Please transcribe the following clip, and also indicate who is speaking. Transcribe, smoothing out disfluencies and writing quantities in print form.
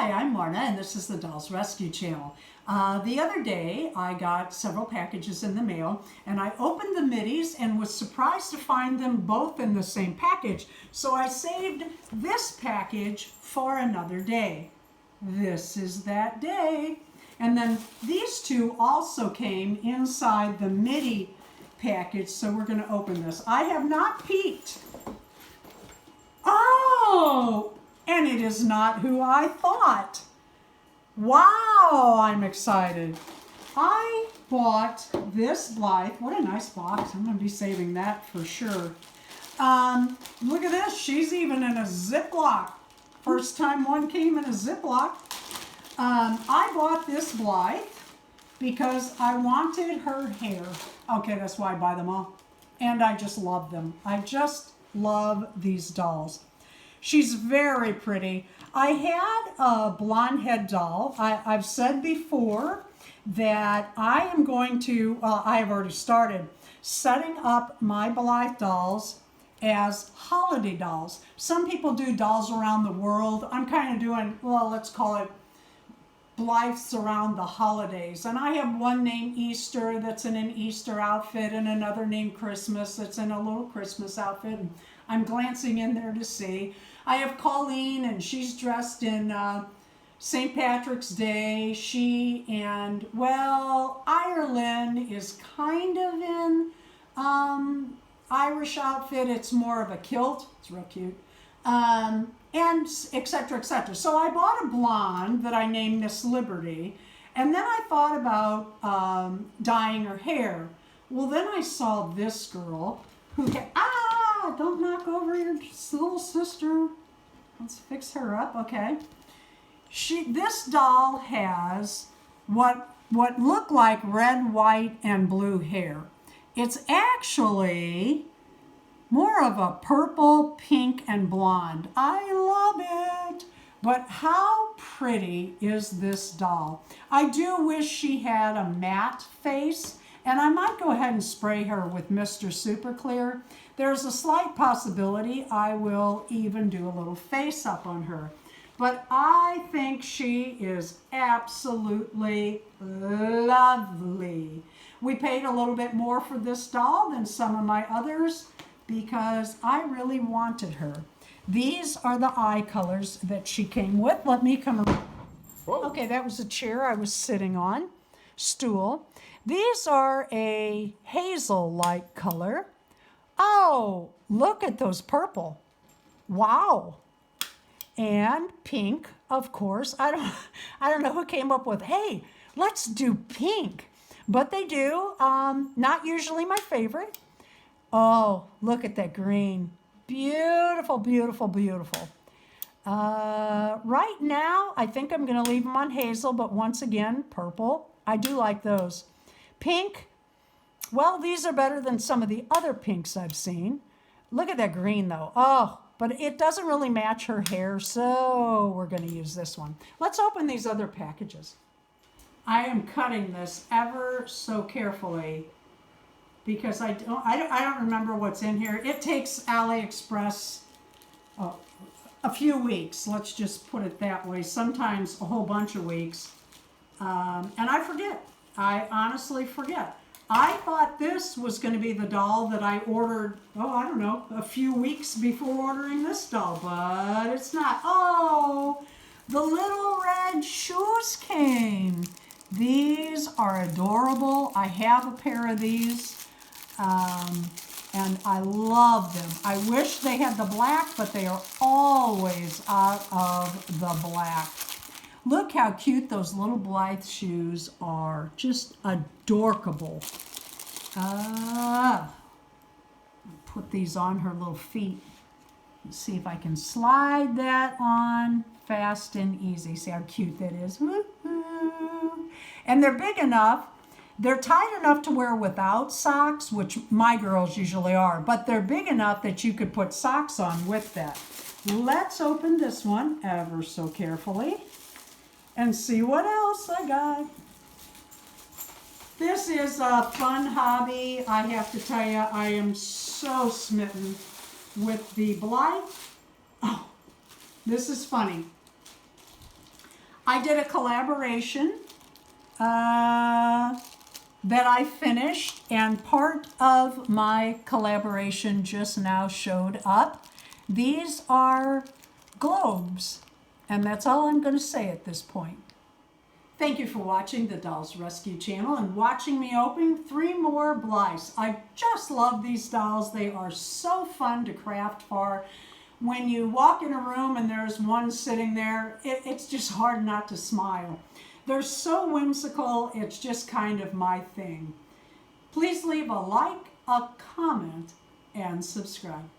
Speaker 1: Hi, I'm Marna, and this is the Dolls Rescue Channel. The other day, I got several packages in the mail, and I opened the middies and was surprised to find them both in the same package. So I saved this package for another day. This is that day. And then these two also came inside the midi package, so we're going to open this. I have not peeked. Oh! And it is not who I thought. Wow, I'm excited. I bought this Blythe. What a nice box. I'm going to be saving that for sure. Look at this. She's even in a Ziploc. First time one came in a Ziploc. I bought this Blythe because I wanted her hair. Okay, that's why I buy them all. And I just love them. I just love these dolls. She's very pretty. I had a blonde head doll. I've said before that I am going to, I have already started setting up my Blythe dolls as holiday dolls. Some people do dolls around the world. I'm kind of doing, well, let's call it Blythes around the holidays. And I have one named Easter that's in an Easter outfit and another named Christmas that's in a little Christmas outfit. And I'm glancing in there to see. I have Colleen, and she's dressed in St. Patrick's Day. She and, well, Ireland is kind of in Irish outfit. It's more of a kilt. It's real cute. And et cetera, et cetera. So I bought a blonde that I named Miss Liberty. And then I thought about dyeing her hair. Well, then I saw this girl who had, don't knock over your little sister. Let's fix her up, okay. This doll has what look like red, white, and blue hair. It's actually more of a purple, pink, and blonde. I love it. But how pretty is this doll? I do wish she had a matte face, and I might go ahead and spray her with Mr. Super Clear. There's a slight possibility I will even do a little face up on her. But I think she is absolutely lovely. We paid a little bit more for this doll than some of my others because I really wanted her. These are the eye colors that she came with. Let me come around. Whoa. Okay, that was a chair I was sitting on, stool. These are a hazel-like color. Oh, look at those purple. Wow. And pink, of course. I don't know who came up with, hey, let's do pink. But they do. Not usually my favorite. Oh, look at that green. Beautiful, beautiful, beautiful. Right now, I think I'm going to leave them on hazel, but once again, purple. I do like those. Pink. Well, these are better than some of the other pinks I've seen. Look at that green, though. Oh, but it doesn't really match her hair, so we're going to use this one. Let's open these other packages. I am cutting this ever so carefully because I don't remember what's in here. It takes AliExpress a few weeks. Let's just put it that way. Sometimes a whole bunch of weeks. And I forget. I honestly forget. I thought this was going to be the doll that I ordered, I don't know, a few weeks before ordering this doll, but it's not. Oh, the little red shoes came. These are adorable. I have a pair of these, and I love them. I wish they had the black, but they are always out of the black. Look how cute those little Blythe shoes are. Just adorable. Put these on her little feet. Let's see if I can slide that on fast and easy. See how cute that is. Woo-hoo. And they're big enough. They're tight enough to wear without socks, which my girls usually are, but they're big enough that you could put socks on with that. Let's open this one ever so carefully and see what else I got. This is a fun hobby. I have to tell you, I am so smitten with the Blythe. Oh, this is funny. I did a collaboration that I finished, and part of my collaboration just now showed up. These are globes, and that's all I'm going to say at this point. Thank you for watching the Dolls Rescue channel and watching me open 3 more Blythes. I just love these dolls. They are so fun to craft for. When you walk in a room and there's one sitting there, it's just hard not to smile. They're so whimsical, it's just kind of my thing. Please leave a like, a comment, and subscribe.